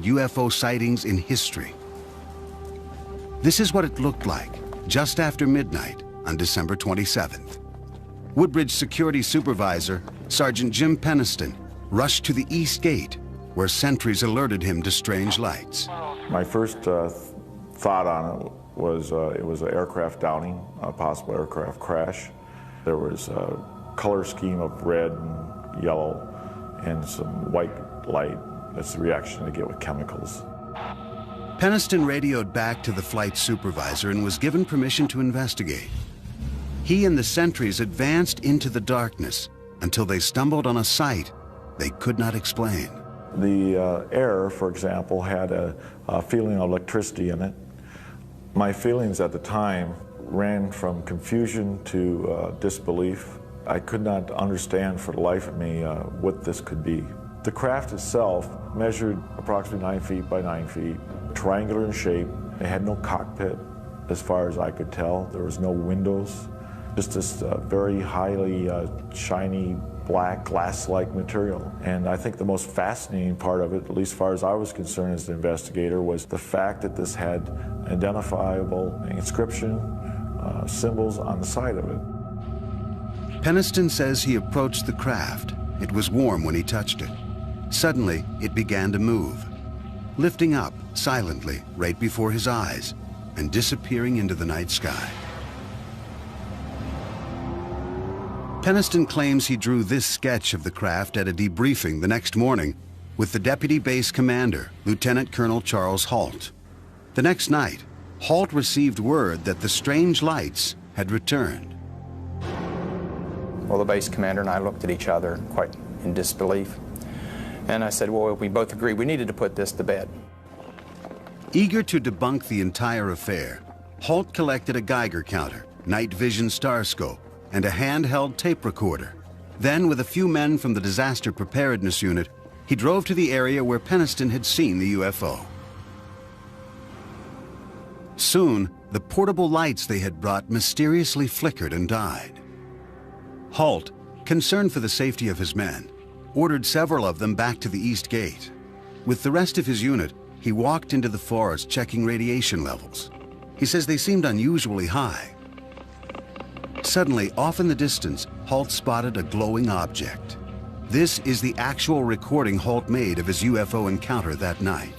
UFO sightings in history. This is what it looked like just after midnight on December 27th. Woodbridge Security Supervisor, Sergeant Jim Peniston, rushed to the East Gate, where sentries alerted him to strange lights. My first thought on it was an aircraft downing, a possible aircraft crash. There was a color scheme of red and yellow and some white light. That's the reaction they get with chemicals. Peniston radioed back to the flight supervisor and was given permission to investigate. He and the sentries advanced into the darkness until they stumbled on a sight they could not explain. The air, for example, had a feeling of electricity in it. My feelings at the time ran from confusion to disbelief. I could not understand for the life of me what this could be. The craft itself measured approximately 9 feet by 9 feet, triangular in shape. It had no cockpit, as far as I could tell. There was no windows, just this very highly shiny, black, glass-like material. And I think the most fascinating part of it, at least as far as I was concerned as an investigator, was the fact that this had identifiable inscription, symbols on the side of it. Peniston says he approached the craft. It was warm when he touched it. Suddenly, it began to move, lifting up silently right before his eyes and disappearing into the night sky. Peniston claims he drew this sketch of the craft at a debriefing the next morning with the Deputy Base Commander, Lieutenant Colonel Charles Halt. The next night, Halt received word that the strange lights had returned. Well, the base commander and I looked at each other quite in disbelief. And I said, well, we both agreed we needed to put this to bed. Eager to debunk the entire affair, Halt collected a Geiger counter, night vision star scope, and a handheld tape recorder. Then, with a few men from the Disaster Preparedness Unit, he drove to the area where Peniston had seen the UFO. Soon, the portable lights they had brought mysteriously flickered and died. Halt, concerned for the safety of his men, ordered several of them back to the East Gate. With the rest of his unit, he walked into the forest checking radiation levels. He says they seemed unusually high. Suddenly, off in the distance, Halt spotted a glowing object. This is the actual recording Halt made of his UFO encounter that night.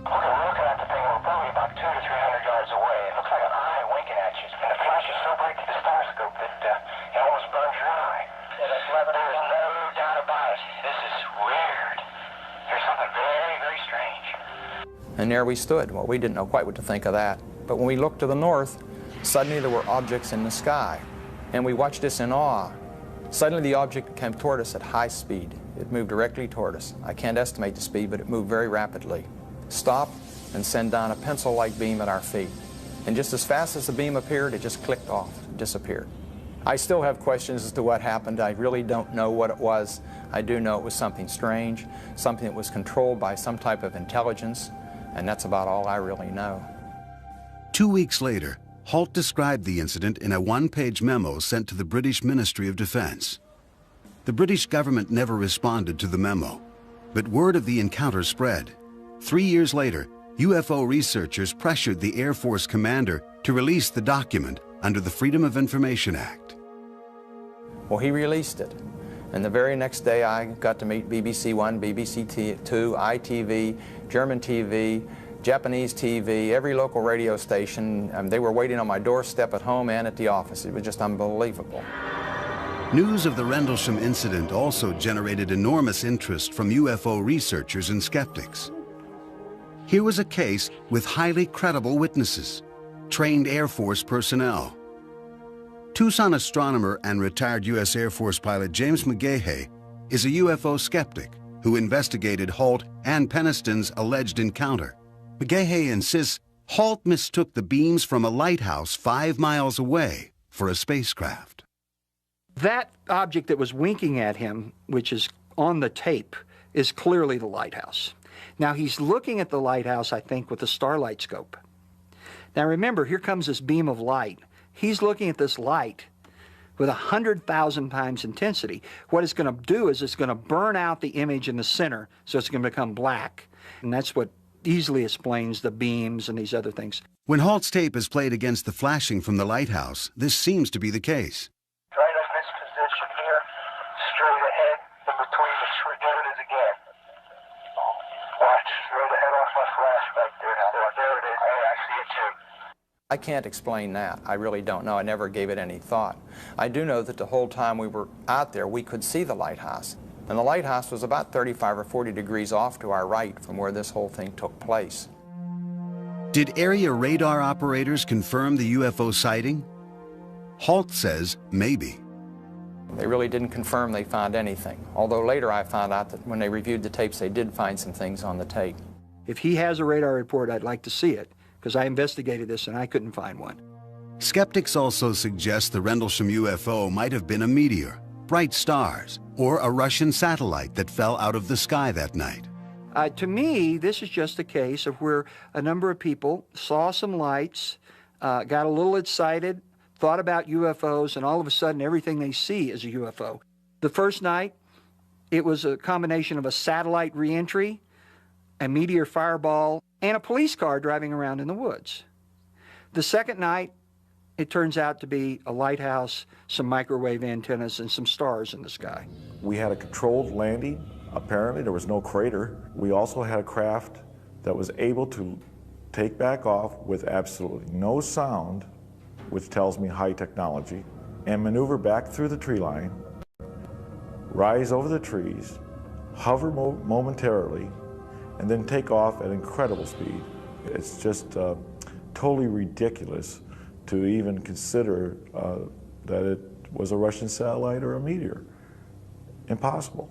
Okay, we're looking at the thing. We're probably about 200 to 300 yards away. It looks like an eye winking at you, and the flash is so bright to the star scope that it almost burns your eye. There's no doubt about it. This is weird. There's something very, very strange. And there we stood. Well, we didn't know quite what to think of that. But when we looked to the north, suddenly there were objects in the sky. And we watched this in awe. Suddenly the object came toward us at high speed. It moved directly toward us. I can't estimate the speed, but it moved very rapidly. Stopped and sent down a pencil-like beam at our feet. And just as fast as the beam appeared, it just clicked off, disappeared. I still have questions as to what happened. I really don't know what it was. I do know it was something strange, something that was controlled by some type of intelligence, and that's about all I really know. 2 weeks later, Halt described the incident in a one-page memo sent to the British Ministry of Defense. The British government never responded to the memo, but word of the encounter spread. 3 years later, UFO researchers pressured the Air Force commander to release the document under the Freedom of Information Act. Well, he released it. And the very next day I got to meet BBC One, BBC Two, ITV, German TV, Japanese TV, every local radio station. They were waiting on my doorstep at home and at the office. It was just unbelievable. News of the Rendlesham incident also generated enormous interest from UFO researchers and skeptics. Here was a case with highly credible witnesses, trained Air Force personnel. Tucson astronomer and retired U.S. Air Force pilot James McGahey is a UFO skeptic who investigated Halt and Peniston's alleged encounter. McGahey insists Halt mistook the beams from a lighthouse 5 miles away for a spacecraft. That object that was winking at him, which is on the tape, is clearly the lighthouse. Now he's looking at the lighthouse, I think, with a starlight scope. Now remember, here comes this beam of light. He's looking at this light with 100,000 times intensity. What it's going to do is it's going to burn out the image in the center, so it's going to become black. And that's what easily explains the beams and these other things. When Halt's tape is played against the flashing from the lighthouse, this seems to be the case. Right in this position here, straight ahead, in between the tree. There it is again. Watch, straight ahead off my flash back there. There it is. Hey, I see it too. I can't explain that. I really don't know. I never gave it any thought. I do know that the whole time we were out there, we could see the lighthouse. And the lighthouse was about 35 or 40 degrees off to our right from where this whole thing took place. Did area radar operators confirm the UFO sighting? Halt says maybe. They really didn't confirm they found anything, although later I found out that when they reviewed the tapes, they did find some things on the tape. If he has a radar report, I'd like to see it, because I investigated this and I couldn't find one. Skeptics also suggest the Rendlesham UFO might have been a meteor, bright stars, or a Russian satellite that fell out of the sky that night. To me, this is just a case of where a number of people saw some lights, got a little excited, thought about UFOs, and all of a sudden everything they see is a UFO. The first night, it was a combination of a satellite reentry, a meteor fireball, and a police car driving around in the woods. The second night, it turns out to be a lighthouse, some microwave antennas, and some stars in the sky. We had a controlled landing. Apparently, there was no crater. We also had a craft that was able to take back off with absolutely no sound, which tells me high technology, and maneuver back through the tree line, rise over the trees, hover momentarily, and then take off at incredible speed. It's just totally ridiculous to even consider that it was a Russian satellite or a meteor. Impossible.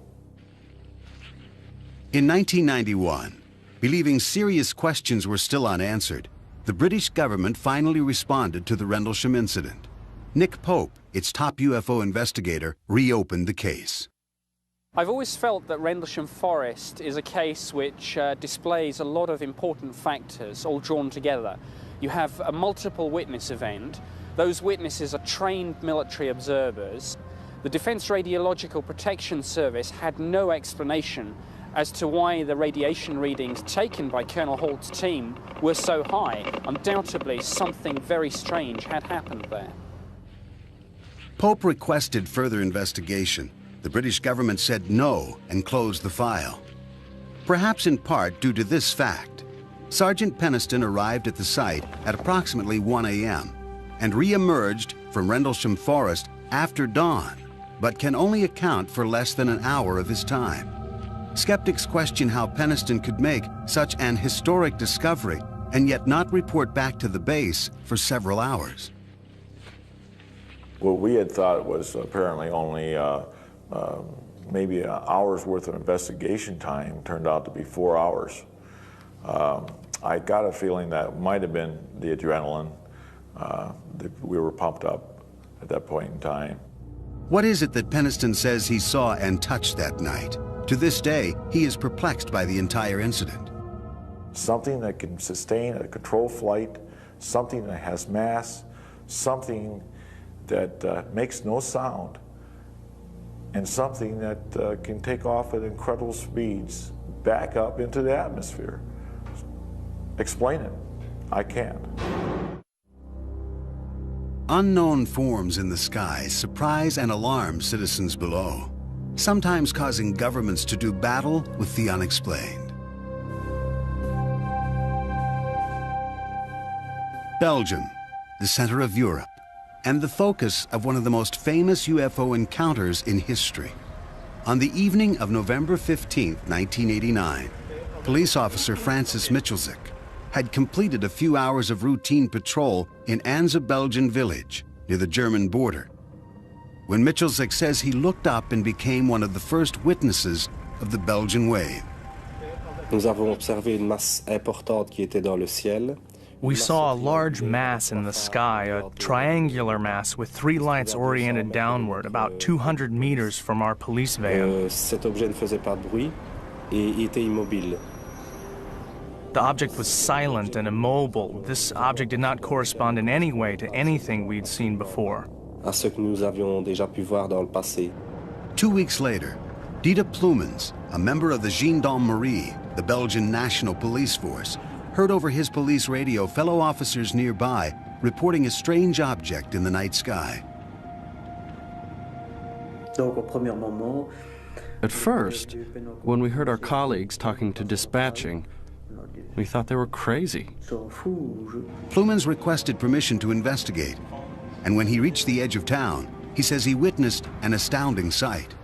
In 1991, believing serious questions were still unanswered, the British government finally responded to the Rendlesham incident. Nick Pope, its top UFO investigator, reopened the case. I've always felt that Rendlesham Forest is a case which displays a lot of important factors all drawn together. You have a multiple witness event. Those witnesses are trained military observers. The Defence Radiological Protection Service had no explanation as to why the radiation readings taken by Colonel Halt's team were so high. Undoubtedly, something very strange had happened there. Pope requested further investigation. The British government said no and closed the file. Perhaps in part due to this fact, Sergeant Peniston arrived at the site at approximately 1 a.m. and re-emerged from Rendlesham Forest after dawn, but can only account for less than an hour of his time. Skeptics question how Peniston could make such an historic discovery and yet not report back to the base for several hours. What we had thought was apparently only maybe an hour's worth of investigation time turned out to be 4 hours. I got a feeling that might have been the adrenaline. We were pumped up at that point in time. What is it that Peniston says he saw and touched that night? To this day, he is perplexed by the entire incident. Something that can sustain a controlled flight, something that has mass, something that makes no sound, and something that can take off at incredible speeds back up into the atmosphere. Explain it. I can't. Unknown forms in the sky surprise and alarm citizens below, sometimes causing governments to do battle with the unexplained. Belgium, the center of Europe, and the focus of one of the most famous UFO encounters in history. On the evening of November 15, 1989, police officer Francis Michelzik had completed a few hours of routine patrol in Anza Belgian village near the German border, when Michelzik says he looked up and became one of the first witnesses of the Belgian wave. Nous avons observé une masse importante qui était dans le ciel. We saw a large mass in the sky, a triangular mass with 3 lights oriented downward, about 200 meters from our police van. Cet objet ne faisait pas de bruit et il était immobile. The object was silent and immobile. This object did not correspond in any way to anything we'd seen before. À ce que nous avions déjà pu voir dans le passé. 2 weeks later, Dita Plumans, a member of the Gendarmerie, the Belgian National Police Force, heard over his police radio fellow officers nearby reporting a strange object in the night sky. At first, when we heard our colleagues talking to dispatching, we thought they were crazy. Plumans requested permission to investigate, and when he reached the edge of town, he says he witnessed an astounding sight.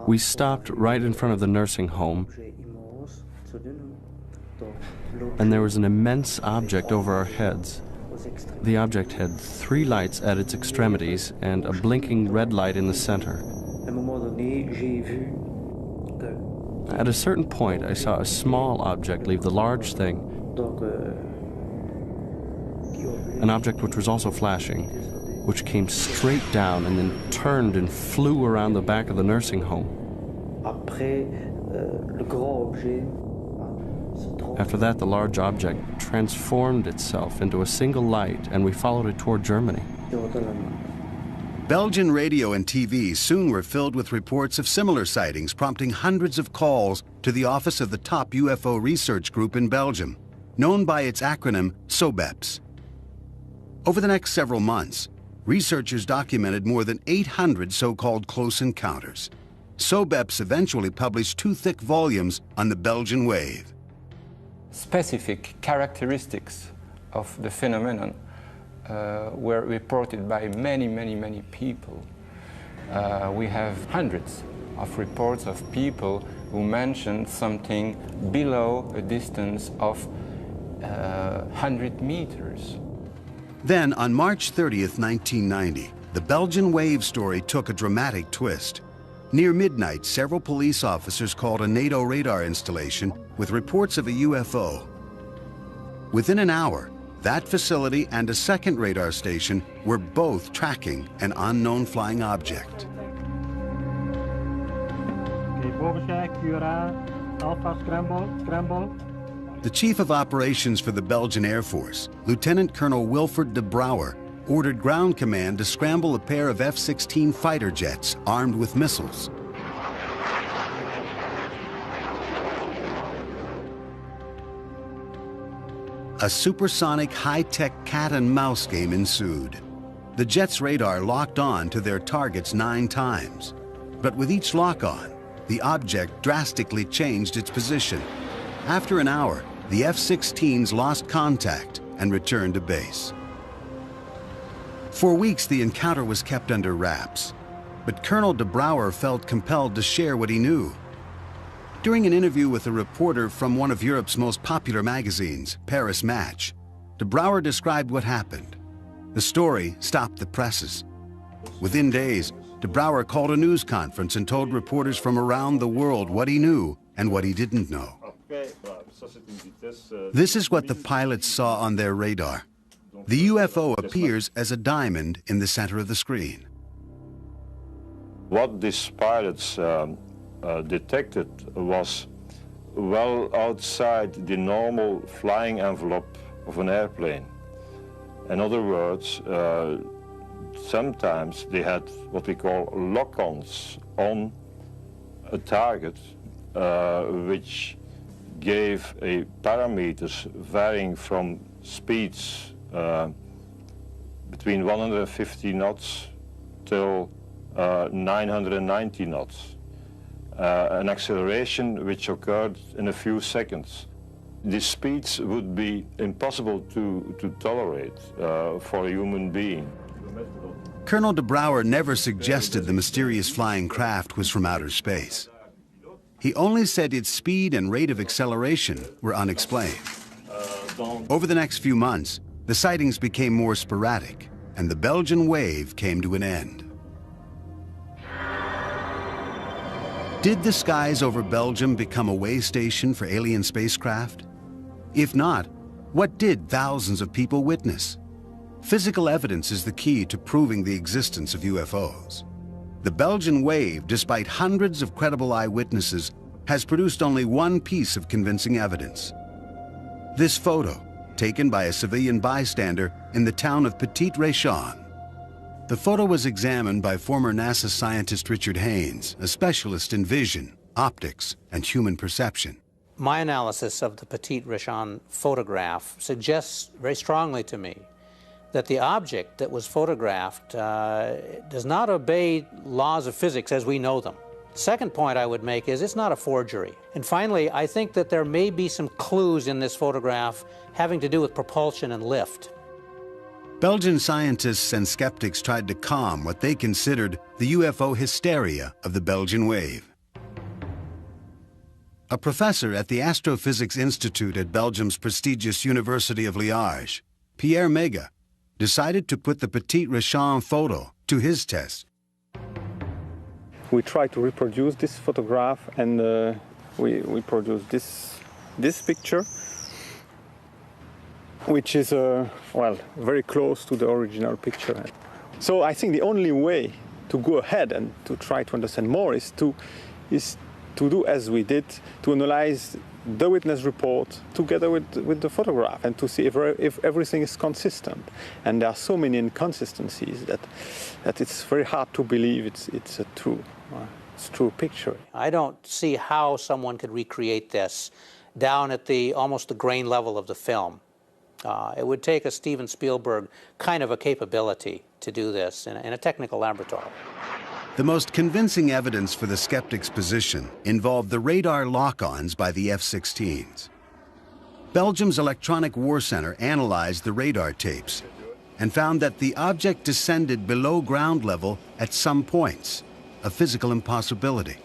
We stopped right in front of the nursing home, and there was an immense object over our heads. The object had 3 lights at its extremities and a blinking red light in the center. At a certain point, I saw a small object leave the large thing, an object which was also flashing, which came straight down and then turned and flew around the back of the nursing home. After that, the large object transformed itself into a single light, and we followed it toward Germany. Belgian radio and TV soon were filled with reports of similar sightings, prompting hundreds of calls to the office of the top UFO research group in Belgium, known by its acronym SOBEPS. Over the next several months, researchers documented more than 800 so-called close encounters. SOBEPS eventually published 2 thick volumes on the Belgian wave. Specific characteristics of the phenomenon were reported by many people. We have hundreds of reports of people who mentioned something below a distance of 100 meters. Then, on March 30th, 1990, the Belgian wave story took a dramatic twist. Near midnight, several police officers called a NATO radar installation with reports of a UFO. Within an hour, that facility and a second radar station were both tracking an unknown flying object. The chief of operations for the Belgian Air Force, Lieutenant Colonel Wilfred de Brouwer, ordered ground command to scramble a pair of F-16 fighter jets armed with missiles. A supersonic high-tech cat-and-mouse game ensued. The jets' radar locked on to their targets 9 times. But with each lock-on, the object drastically changed its position. After an hour, the F-16s lost contact and returned to base. For weeks, the encounter was kept under wraps, but Colonel de Brouwer felt compelled to share what he knew. During an interview with a reporter from one of Europe's most popular magazines, Paris Match, de Brouwer described what happened. The story stopped the presses. Within days, de Brouwer called a news conference and told reporters from around the world what he knew and what he didn't know. This is what the pilots saw on their radar. The UFO appears as a diamond in the center of the screen. What these pilots detected was well outside the normal flying envelope of an airplane. In other words, sometimes they had what we call lock-ons on a target, which gave a parameters varying from speeds between 150 knots till 990 knots. An acceleration which occurred in a few seconds. These speeds would be impossible to tolerate for a human being. Colonel de Brouwer never suggested the mysterious flying craft was from outer space. He only said its speed and rate of acceleration were unexplained. Over the next few months, the sightings became more sporadic, and the Belgian wave came to an end. Did the skies over Belgium become a way station for alien spacecraft? If not, what did thousands of people witness? Physical evidence is the key to proving the existence of UFOs. The Belgian wave, despite hundreds of credible eyewitnesses, has produced only one piece of convincing evidence. This photo, taken by a civilian bystander in the town of Petit Réchon. The photo was examined by former NASA scientist Richard Haynes, a specialist in vision, optics, and human perception. My analysis of the Petit Richon photograph suggests very strongly to me that the object that was photographed does not obey laws of physics as we know them. Second point I would make is it's not a forgery. And finally, I think that there may be some clues in this photograph having to do with propulsion and lift. Belgian scientists and skeptics tried to calm what they considered the UFO hysteria of the Belgian wave. A professor at the Astrophysics Institute at Belgium's prestigious University of Liège, Pierre Mega, decided to put the Petit Richon photo to his test. We tried to reproduce this photograph, and we produced this picture, which is well, very close to the original picture. So I think the only way to go ahead and to try to understand more is to do as we did, to analyze the witness report together with the photograph and to see if everything is consistent. And there are so many inconsistencies that it's very hard to believe it's a true picture. I don't see how someone could recreate this down at almost the grain level of the film. It would take a Steven Spielberg kind of a capability to do this in a technical laboratory. The most convincing evidence for the skeptics' position involved the radar lock-ons by the F-16s. Belgium's Electronic War Center analyzed the radar tapes and found that the object descended below ground level at some points, a physical impossibility.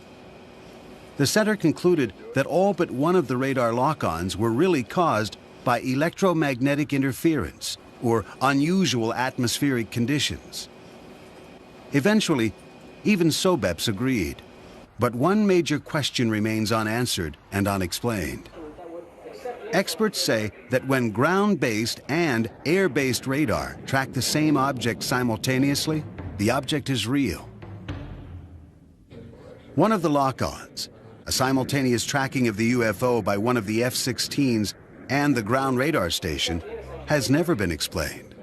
The center concluded that all but one of the radar lock-ons were really caused by electromagnetic interference or unusual atmospheric conditions. Eventually, even SOBEPS agreed. But one major question remains unanswered and unexplained. Experts say that when ground-based and air-based radar track the same object simultaneously, the object is real. One of the lock-ons, a simultaneous tracking of the UFO by one of the F-16s and the ground radar station, has never been explained.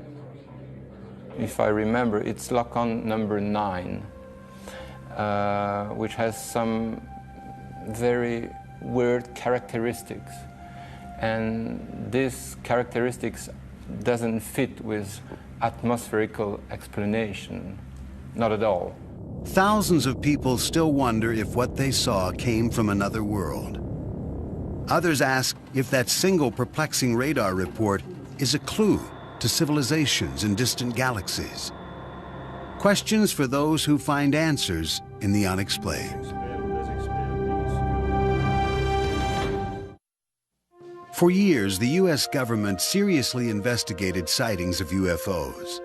If I remember, it's lock-on number 9. Which has some very weird characteristics. And these characteristics doesn't fit with atmospherical explanation, not at all. Thousands of people still wonder if what they saw came from another world. Others ask if that single perplexing radar report is a clue to civilizations in distant galaxies. Questions for those who find answers in the unexplained. For years, the U.S. government seriously investigated sightings of UFOs.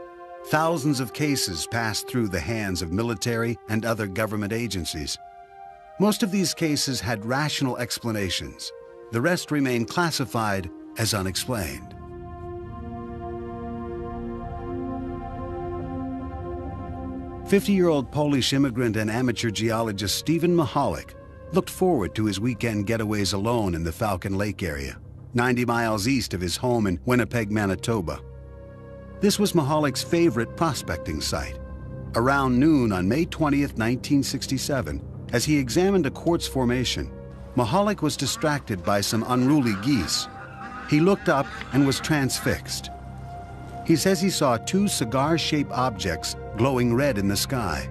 Thousands of cases passed through the hands of military and other government agencies. Most of these cases had rational explanations. The rest remained classified as unexplained. "50-year-old Polish immigrant and amateur geologist Stephen Mahalik looked forward to his weekend getaways alone in the Falcon Lake area, 90 miles east of his home in Winnipeg, Manitoba. This was Mahalik's favorite prospecting site. Around noon on May 20th, 1967, as he examined a quartz formation, Mahalik was distracted by some unruly geese. He looked up and was transfixed. He says he saw 2 cigar-shaped objects glowing red in the sky.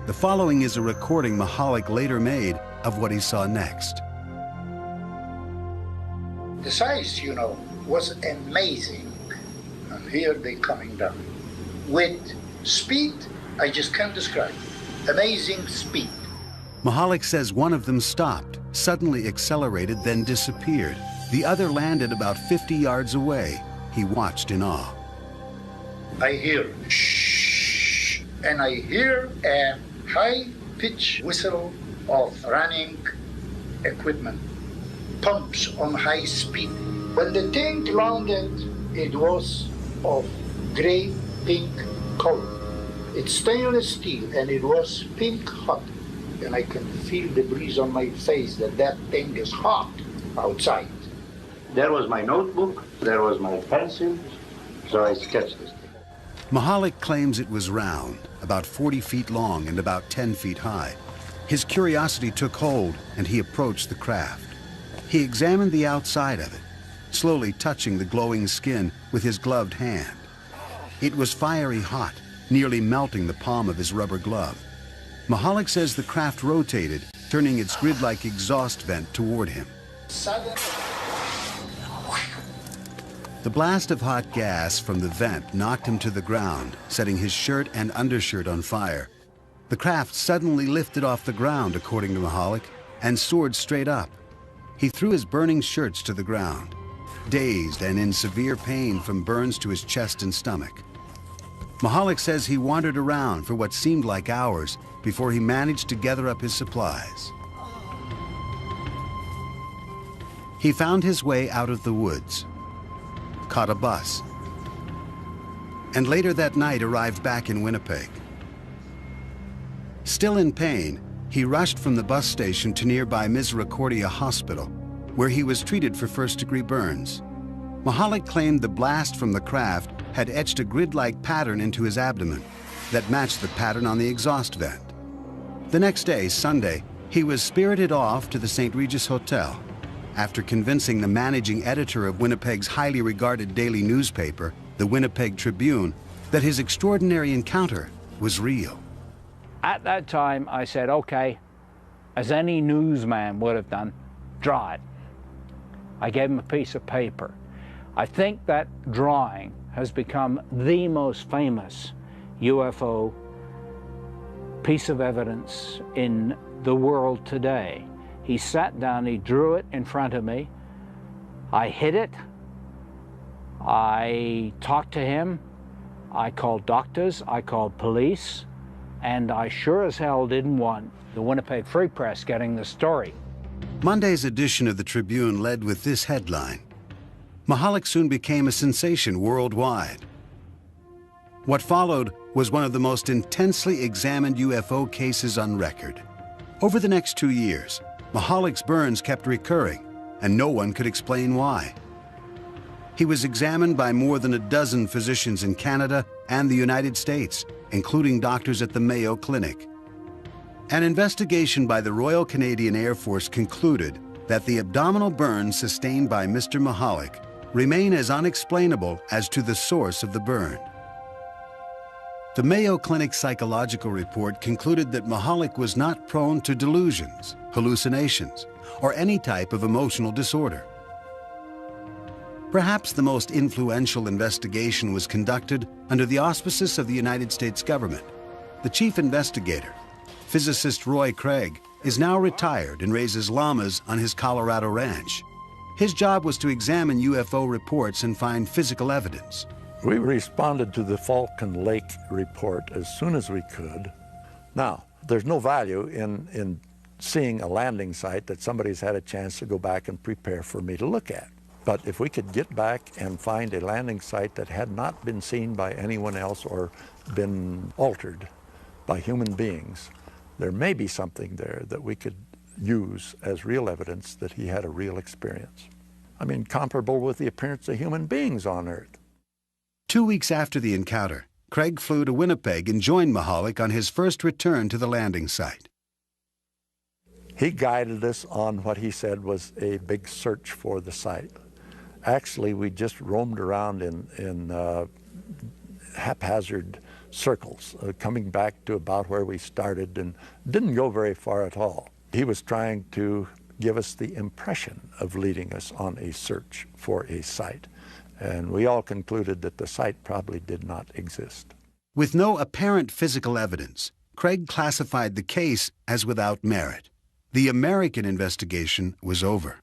The following is a recording Mahalik later made of what he saw next. The size, was amazing. And here they're coming down. With speed, I just can't describe it. Amazing speed. Mahalik says one of them stopped, suddenly accelerated, then disappeared. The other landed about 50 yards away. He watched in awe. I hear shh, and I hear a high-pitched whistle of running equipment, pumps on high speed. When the thing landed, it was of gray-pink color. It's stainless steel, and it was pink hot. And I can feel the breeze on my face that thing is hot outside. There was my notebook, there was my pencil, so I sketched this thing. Mahalik claims it was round, about 40 feet long and about 10 feet high. His curiosity took hold and he approached the craft. He examined the outside of it, slowly touching the glowing skin with his gloved hand. It was fiery hot, nearly melting the palm of his rubber glove. Mahalik says the craft rotated, turning its grid-like exhaust vent toward him. The blast of hot gas from the vent knocked him to the ground, setting his shirt and undershirt on fire. The craft suddenly lifted off the ground, according to Mahalik, and soared straight up. He threw his burning shirts to the ground, dazed and in severe pain from burns to his chest and stomach. Mahalik says he wandered around for what seemed like hours before he managed to gather up his supplies. He found his way out of the woods, caught a bus, and later that night arrived back in Winnipeg. Still in pain, he rushed from the bus station to nearby Misericordia Hospital, where he was treated for first-degree burns. Mahalik claimed the blast from the craft had etched a grid-like pattern into his abdomen that matched the pattern on the exhaust vent. The next day, Sunday, he was spirited off to the St. Regis Hotel after convincing the managing editor of Winnipeg's highly regarded daily newspaper, the Winnipeg Tribune, that his extraordinary encounter was real. At that time, I said, okay, as any newsman would have done, draw it. I gave him a piece of paper. I think that drawing has become the most famous UFO piece of evidence in the world today. He sat down, he drew it in front of me. I hid it. I talked to him. I called doctors, I called police, and I sure as hell didn't want the Winnipeg Free Press getting the story. Monday's edition of the Tribune led with this headline: Mahalik soon became a sensation worldwide. What followed was one of the most intensely examined UFO cases on record. Over the next 2 years, Mahalik's burns kept recurring, and no one could explain why. He was examined by more than a dozen physicians in Canada and the United States, including doctors at the Mayo Clinic. An investigation by the Royal Canadian Air Force concluded that the abdominal burns sustained by Mr. Mahalik remain as unexplainable as to the source of the burn. The Mayo Clinic psychological report concluded that Mahalik was not prone to delusions, hallucinations, or any type of emotional disorder. Perhaps the most influential investigation was conducted under the auspices of the United States government. The chief investigator, physicist Roy Craig, is now retired and raises llamas on his Colorado ranch. His job was to examine UFO reports and find physical evidence. We responded to the Falcon Lake report as soon as we could. Now, there's no value in seeing a landing site that somebody's had a chance to go back and prepare for me to look at. But if we could get back and find a landing site that had not been seen by anyone else or been altered by human beings, there may be something there that we could use as real evidence that he had a real experience. I mean, comparable with the appearance of human beings on Earth. 2 weeks after the encounter, Craig flew to Winnipeg and joined Mahalik on his first return to the landing site. He guided us on what he said was a big search for the site. Actually, we just roamed around in haphazard circles, coming back to about where we started and didn't go very far at all. He was trying to give us the impression of leading us on a search for a site. And we all concluded that the site probably did not exist. With no apparent physical evidence, Craig classified the case as without merit. The American investigation was over.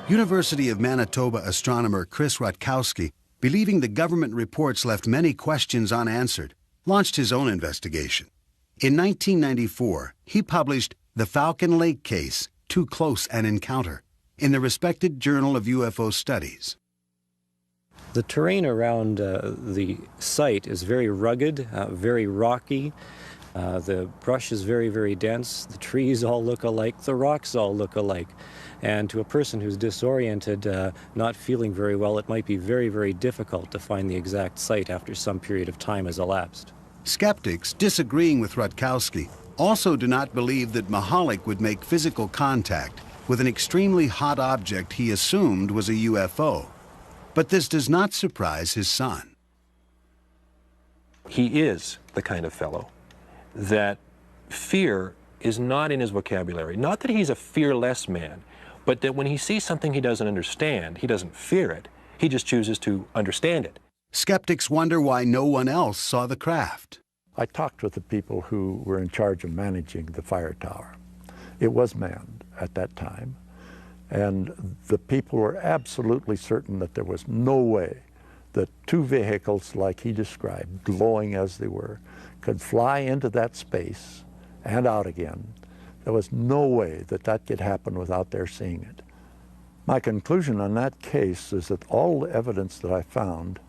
University of Manitoba astronomer Chris Rutkowski, believing the government reports left many questions unanswered, launched his own investigation. In 1994, he published The Falcon Lake Case, Too Close an Encounter, in the respected Journal of UFO Studies. The terrain around the site is very rugged, very rocky, The brush is very, very dense. The trees all look alike. The rocks all look alike. And to a person who's disoriented, not feeling very well, it might be very, very difficult to find the exact site after some period of time has elapsed. Skeptics, disagreeing with Rutkowski, also do not believe that Mahalik would make physical contact with an extremely hot object he assumed was a UFO. But this does not surprise his son. He is the kind of fellow that fear is not in his vocabulary. Not that he's a fearless man, but that when he sees something he doesn't understand, he doesn't fear it. He just chooses to understand it. Skeptics wonder why no one else saw the craft. I talked with the people who were in charge of managing the fire tower. It was manned at that time, and the people were absolutely certain that there was no way that two vehicles like he described, glowing as they were, could fly into that space and out again. There was no way that that could happen without their seeing it. My conclusion on that case is that all the evidence that I found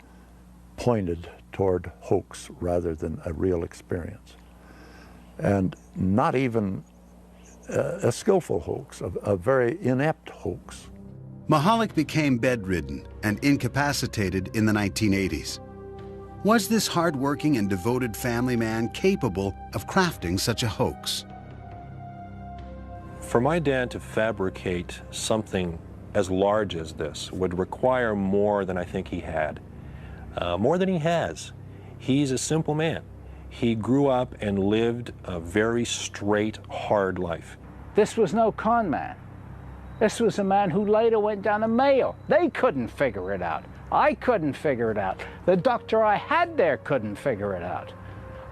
pointed toward hoax rather than a real experience. And not even a skillful hoax, a very inept hoax. Mahalik became bedridden and incapacitated in the 1980s. Was this hard-working and devoted family man capable of crafting such a hoax? For my dad to fabricate something as large as this would require more than I think he had, more than he has. He's a simple man. He grew up and lived a very straight, hard life. This was no con man. This was a man who later went down to Mayo. They couldn't figure it out. I couldn't figure it out. The doctor I had there couldn't figure it out.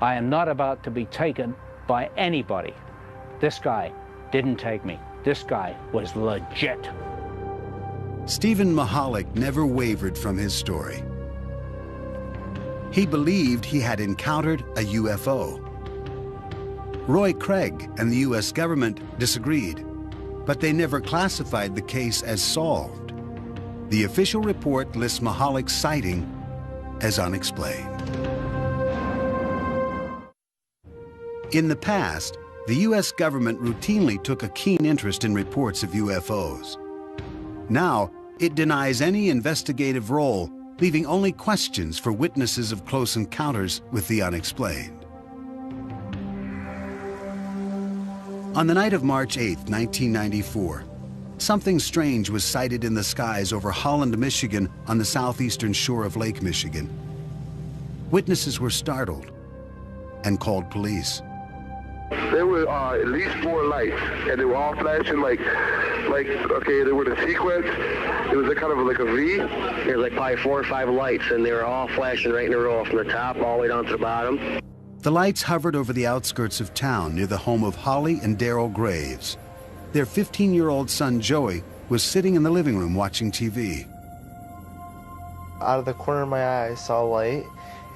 I am not about to be taken by anybody. This guy didn't take me. This guy was legit. Stephen Mahalik never wavered from his story. He believed he had encountered a UFO. Roy Craig and the U.S. government disagreed, but they never classified the case as solved. The official report lists Mahalik's sighting as unexplained. In the past, the U.S. government routinely took a keen interest in reports of UFOs. Now, it denies any investigative role, leaving only questions for witnesses of close encounters with the unexplained. On the night of March 8, 1994, something strange was sighted in the skies over Holland, Michigan, on the southeastern shore of Lake Michigan. Witnesses were startled and called police. There were at least 4 lights, and they were all flashing like okay, they were the sequence. It was a kind of like a V. There was like probably 4 or 5 lights, and they were all flashing right in a row from the top all the way down to the bottom. The lights hovered over the outskirts of town near the home of Holly and Daryl Graves. Their 15-year-old son, Joey, was sitting in the living room watching TV. Out of the corner of my eye, I saw a light,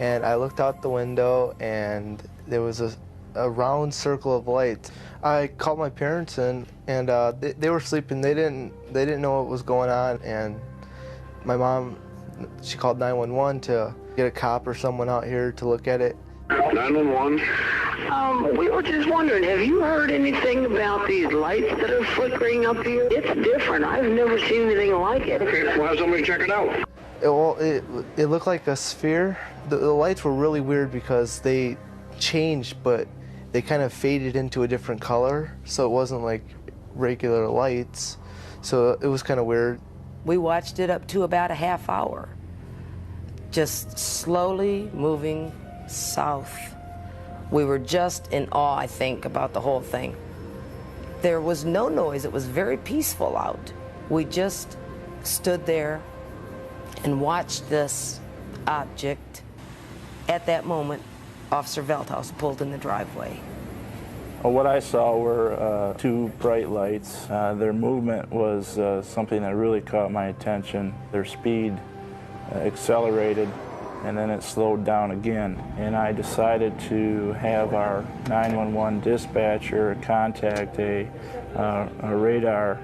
and I looked out the window, and there was a round circle of light. I called my parents in, and they were sleeping. They didn't know what was going on, and my mom, she called 911 to get a cop or someone out here to look at it. 911. We were just wondering, have you heard anything about these lights that are flickering up here? It's different. I've never seen anything like it. Okay, we'll have somebody check it out. It looked like a sphere. The lights were really weird because they changed, but they kind of faded into a different color, so it wasn't like regular lights. So it was kind of weird. We watched it up to about a half hour, just slowly moving south. We were just in awe, I think, about the whole thing. There was no noise. It was very peaceful out. We just stood there and watched this object. At that moment, Officer Veldhuis pulled in the driveway. Well, what I saw were 2 bright lights. Their movement was something that really caught my attention. Their speed accelerated, and then it slowed down again. And I decided to have our 911 dispatcher contact a radar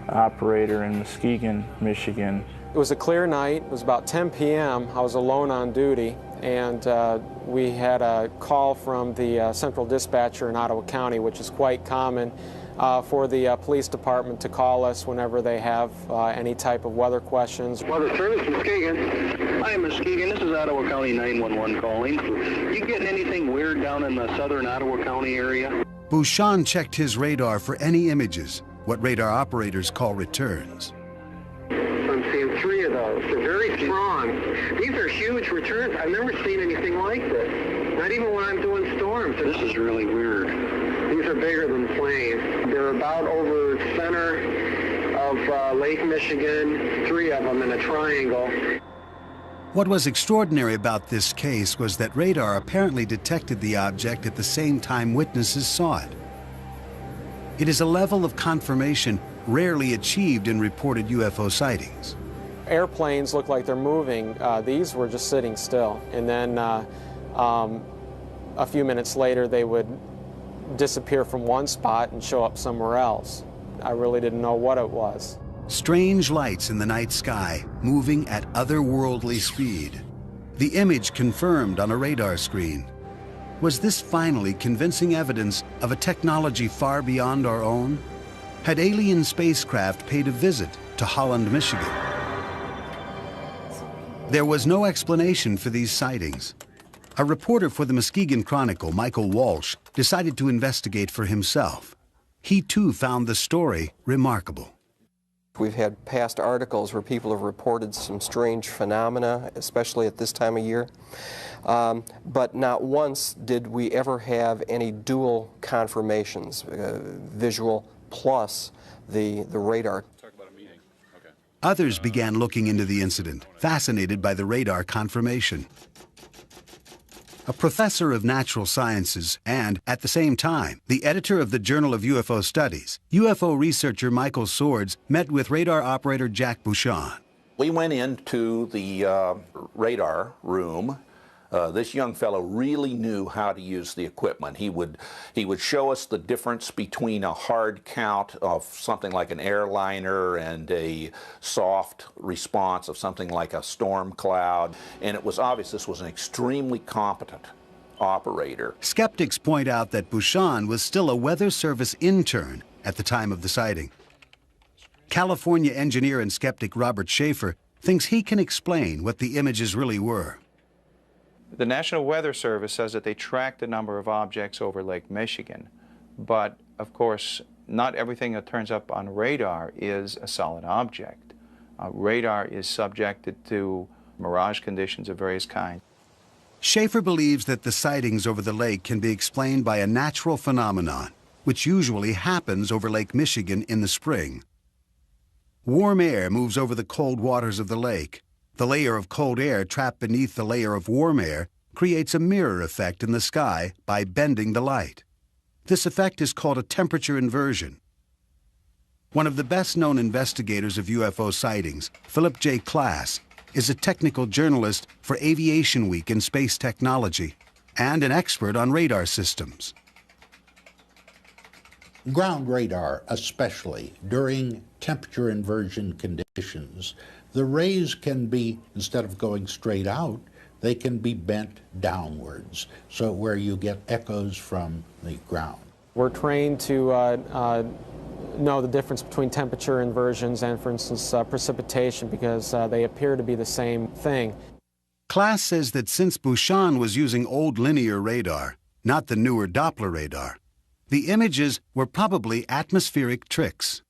operator in Muskegon, Michigan. It was a clear night. It was about 10 p.m. I was alone on duty, and we had a call from the central dispatcher in Ottawa County, which is quite common for the police department to call us whenever they have any type of weather questions. Weather Service, Muskegon. Hi, Muskegon. This is Ottawa County 911 calling. You getting anything weird down in the southern Ottawa County area? Bouchon checked his radar for any images, what radar operators call returns. I'm seeing 3 of those. They're very strong. These are huge returns. I've never seen anything like this. Not even when I'm doing storms. This is really weird. These are bigger than planes. They're about over the center of Lake Michigan, 3 of them in a triangle. What was extraordinary about this case was that radar apparently detected the object at the same time witnesses saw it. It is a level of confirmation rarely achieved in reported UFO sightings. Airplanes look like they're moving. These were just sitting still. And then a few minutes later, they would disappear from one spot and show up somewhere else. I really didn't know what it was. Strange lights in the night sky, moving at otherworldly speed. The image confirmed on a radar screen. Was this finally convincing evidence of a technology far beyond our own? Had alien spacecraft paid a visit to Holland, Michigan? There was no explanation for these sightings. A reporter for the Muskegon Chronicle, Michael Walsh, decided to investigate for himself. He too found the story remarkable. We've had past articles where people have reported some strange phenomena, especially at this time of year. But not once did we ever have any dual confirmations, visual plus the radar. Others began looking into the incident, fascinated by the radar confirmation. A professor of natural sciences and, at the same time, the editor of the Journal of UFO Studies, UFO researcher Michael Swords met with radar operator Jack Bouchon. We went into the radar room. This young fellow really knew how to use the equipment. He would show us the difference between a hard count of something like an airliner and a soft response of something like a storm cloud. And it was obvious this was an extremely competent operator. Skeptics point out that Bouchon was still a Weather Service intern at the time of the sighting. California engineer and skeptic Robert Schaefer thinks he can explain what the images really were. The National Weather Service says that they tracked the number of objects over Lake Michigan, but of course not everything that turns up on radar is a solid object. Radar is subjected to mirage conditions of various kinds. Schaefer believes that the sightings over the lake can be explained by a natural phenomenon, which usually happens over Lake Michigan in the spring. Warm air moves over the cold waters of the lake. The layer of cold air trapped beneath the layer of warm air creates a mirror effect in the sky by bending the light. This effect is called a temperature inversion. One of the best-known investigators of UFO sightings, Philip J. Klass, is a technical journalist for Aviation Week in Space Technology and an expert on radar systems. Ground radar, especially during temperature inversion conditions, the rays can be, instead of going straight out, they can be bent downwards, so where you get echoes from the ground. We're trained to know the difference between temperature inversions and, for instance, precipitation, because they appear to be the same thing. Klass says that since Bouchon was using old linear radar, not the newer Doppler radar, the images were probably atmospheric tricks.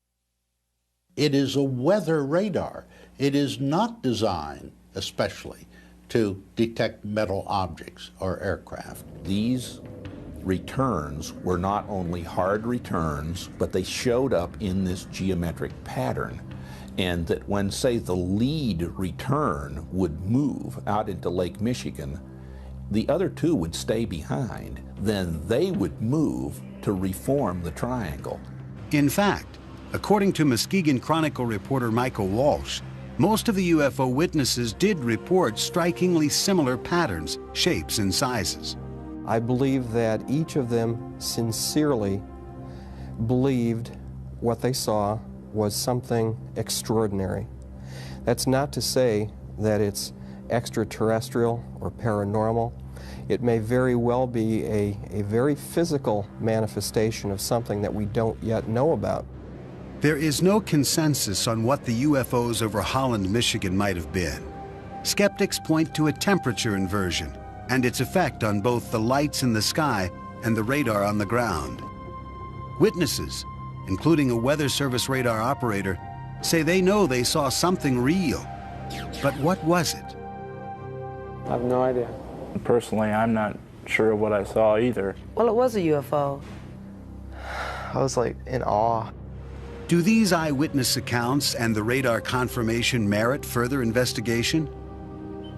It is a weather radar. It is not designed, especially, to detect metal objects or aircraft. These returns were not only hard returns, but they showed up in this geometric pattern. And that when, say, the lead return would move out into Lake Michigan, the other two would stay behind. Then they would move to reform the triangle. In fact, according to Muskegon Chronicle reporter Michael Walsh, most of the UFO witnesses did report strikingly similar patterns, shapes, and sizes. I believe that each of them sincerely believed what they saw was something extraordinary. That's not to say that it's extraterrestrial or paranormal. It may very well be a very physical manifestation of something that we don't yet know about. There is no consensus on what the UFOs over Holland, Michigan might have been. Skeptics point to a temperature inversion and its effect on both the lights in the sky and the radar on the ground. Witnesses, including a Weather Service radar operator, say they know they saw something real. But what was it? I have no idea. Personally, I'm not sure of what I saw either. Well, it was a UFO. I was like in awe. Do these eyewitness accounts and the radar confirmation merit further investigation?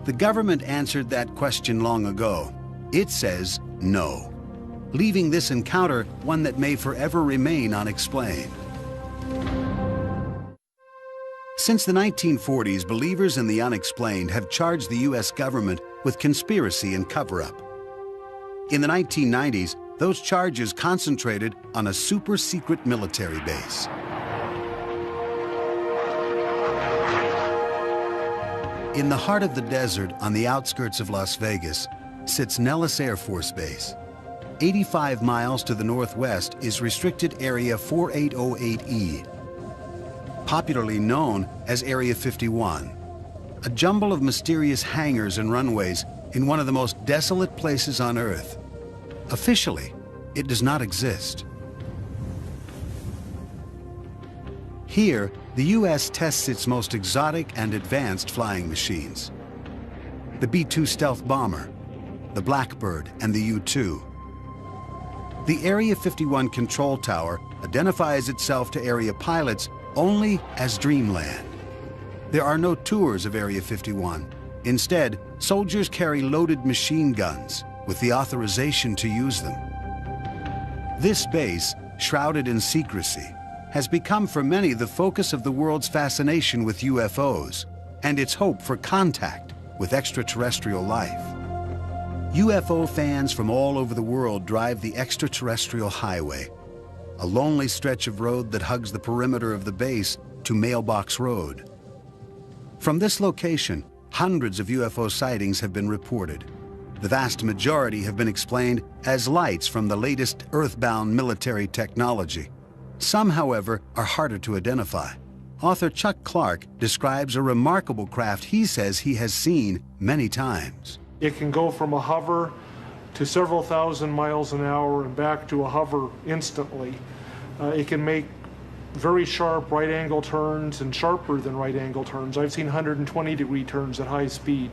The government answered that question long ago. It says no, leaving this encounter one that may forever remain unexplained. Since the 1940s, believers in the unexplained have charged the U.S. government with conspiracy and cover-up. In the 1990s, those charges concentrated on a super-secret military base. In the heart of the desert, on the outskirts of Las Vegas, sits Nellis Air Force Base. 85 miles to the northwest is Restricted Area 4808E, popularly known as Area 51, a jumble of mysterious hangars and runways in one of the most desolate places on Earth. Officially, it does not exist. Here, the U.S. tests its most exotic and advanced flying machines. The B-2 stealth bomber, the Blackbird, and the U-2. The Area 51 control tower identifies itself to area pilots only as Dreamland. There are no tours of Area 51. Instead, soldiers carry loaded machine guns with the authorization to use them. This base, shrouded in secrecy, has become for many the focus of the world's fascination with UFOs and its hope for contact with extraterrestrial life. UFO fans from all over the world drive the extraterrestrial highway, a lonely stretch of road that hugs the perimeter of the base to Mailbox Road. From this location, hundreds of UFO sightings have been reported. The vast majority have been explained as lights from the latest earthbound military technology. Some, however, are harder to identify. Author Chuck Clark describes a remarkable craft he says he has seen many times. It can go from a hover to several thousand miles an hour and back to a hover instantly. It can make very sharp right-angle turns and sharper than right-angle turns. I've seen 120-degree turns at high speed.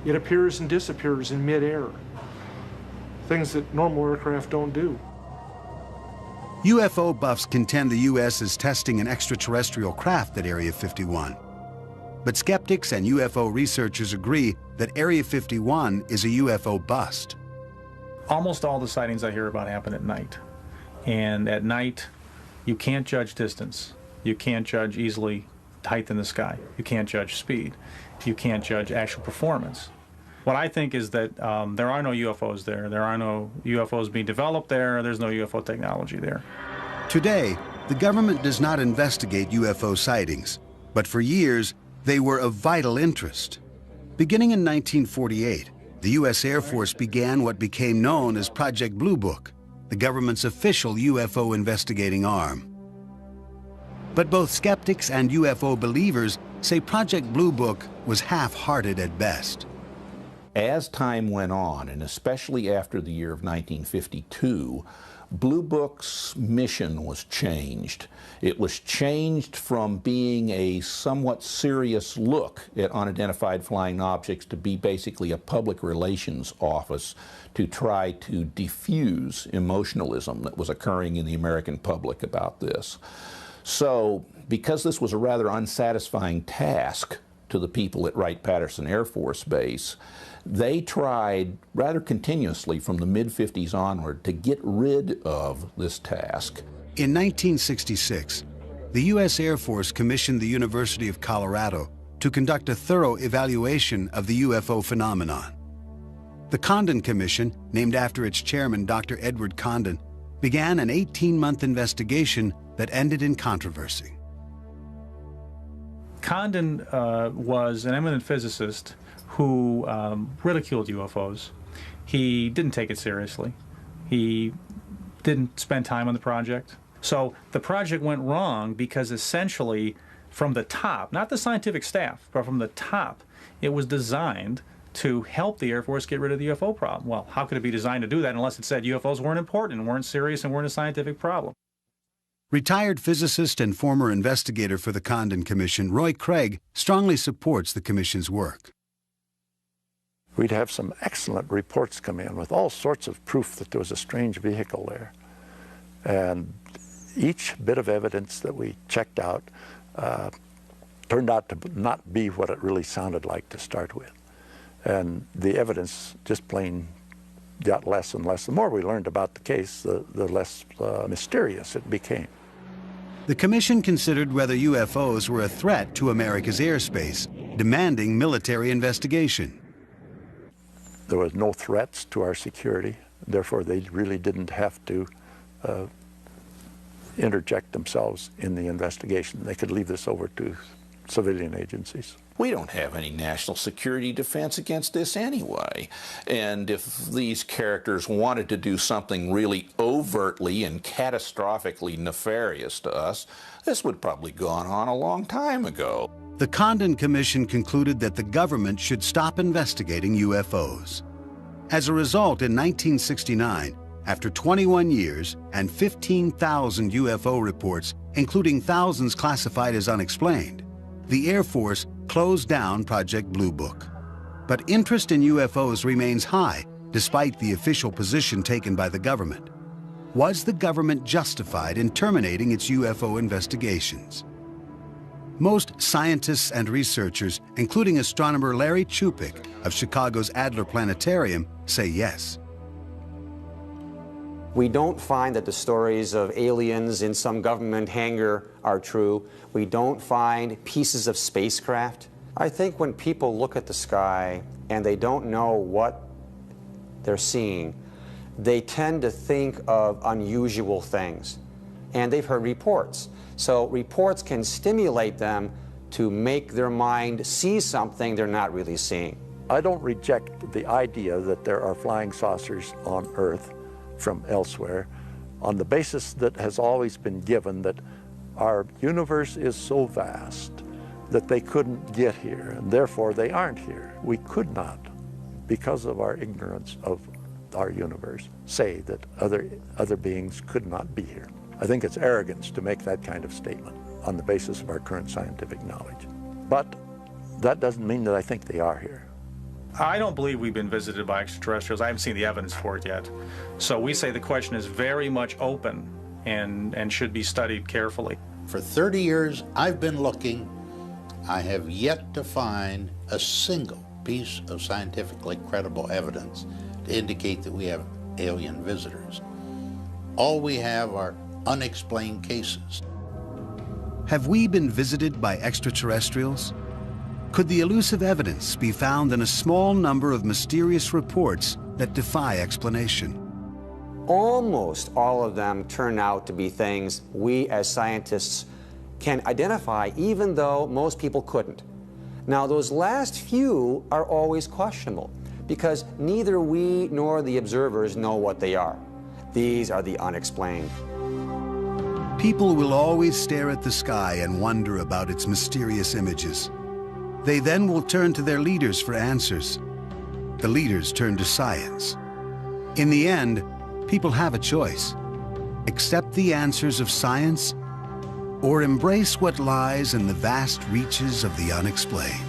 It appears and disappears in mid-air, things that normal aircraft don't do. UFO buffs contend the U.S. is testing an extraterrestrial craft at Area 51. But skeptics and UFO researchers agree that Area 51 is a UFO bust. Almost all the sightings I hear about happen at night. And at night, you can't judge distance. You can't judge easily height in the sky. You can't judge speed. You can't judge actual performance. What I think is that there are no UFOs there. There are no UFOs being developed there. There's no UFO technology there. Today, The government does not investigate UFO sightings, but for years, they were of vital interest. Beginning in 1948, the U.S. Air Force began what became known as Project Blue Book, the government's official UFO investigating arm. But both skeptics and UFO believers say Project Blue Book was half-hearted at best. As time went on, and especially after the year of 1952, Blue Book's mission was changed. It was changed from being a somewhat serious look at unidentified flying objects to be basically a public relations office to try to diffuse emotionalism that was occurring in the American public about this. So, because this was a rather unsatisfying task to the people at Wright-Patterson Air Force Base, they tried rather continuously from the mid-50s onward to get rid of this task. In 1966, the U.S. Air Force commissioned the University of Colorado to conduct a thorough evaluation of the UFO phenomenon. The Condon Commission, named after its chairman, Dr. Edward Condon, began an 18-month investigation that ended in controversy. Condon was an eminent physicist who ridiculed UFOs. He didn't take it seriously. He didn't spend time on the project. So the project went wrong because essentially from the top, not the scientific staff, but from the top, it was designed to help the Air Force get rid of the UFO problem. Well, how could it be designed to do that unless it said UFOs weren't important and weren't serious and weren't a scientific problem? Retired physicist and former investigator for the Condon Commission, Roy Craig, strongly supports the Commission's work. We'd have some excellent reports come in with all sorts of proof that there was a strange vehicle there. And each bit of evidence that we checked out turned out to not be what it really sounded like to start with. And the evidence just plain got less and less. The more we learned about the case, the less mysterious it became. The Commission considered whether UFOs were a threat to America's airspace, demanding military investigation. There was no threats to our security, therefore they really didn't have to interject themselves in the investigation. They could leave this over to civilian agencies. We don't have any national security defense against this anyway. And if these characters wanted to do something really overtly and catastrophically nefarious to us, this would probably gone on a long time ago. The Condon Commission concluded that the government should stop investigating UFOs. As a result, in 1969, after 21 years and 15,000 UFO reports, including thousands classified as unexplained, the Air Force closed down Project Blue Book. But interest in UFOs remains high, despite the official position taken by the government. Was the government justified in terminating its UFO investigations? Most scientists and researchers, including astronomer Larry Chupik of Chicago's Adler Planetarium, say yes. We don't find that the stories of aliens in some government hangar are true. We don't find pieces of spacecraft. I think when people look at the sky and they don't know what they're seeing, they tend to think of unusual things. And they've heard reports. So reports can stimulate them to make their mind see something they're not really seeing. I don't reject the idea that there are flying saucers on Earth from elsewhere on the basis that has always been given that our universe is so vast that they couldn't get here, and therefore they aren't here. We could not, because of our ignorance of our universe, say that other beings could not be here. I think it's arrogance to make that kind of statement on the basis of our current scientific knowledge. But that doesn't mean that I think they are here. I don't believe we've been visited by extraterrestrials. I haven't seen the evidence for it yet. So we say the question is very much open and should be studied carefully. For 30 years, I've been looking. I have yet to find a single piece of scientifically credible evidence to indicate that we have alien visitors. All we have are unexplained cases. Have we been visited by extraterrestrials? Could the elusive evidence be found in a small number of mysterious reports that defy explanation? Almost all of them turn out to be things we as scientists can identify, even though most people couldn't. Now, those last few are always questionable because neither we nor the observers know what they are. These are the unexplained. People will always stare at the sky and wonder about its mysterious images. They then will turn to their leaders for answers. The leaders turn to science. In the end, people have a choice. Accept the answers of science or embrace what lies in the vast reaches of the unexplained.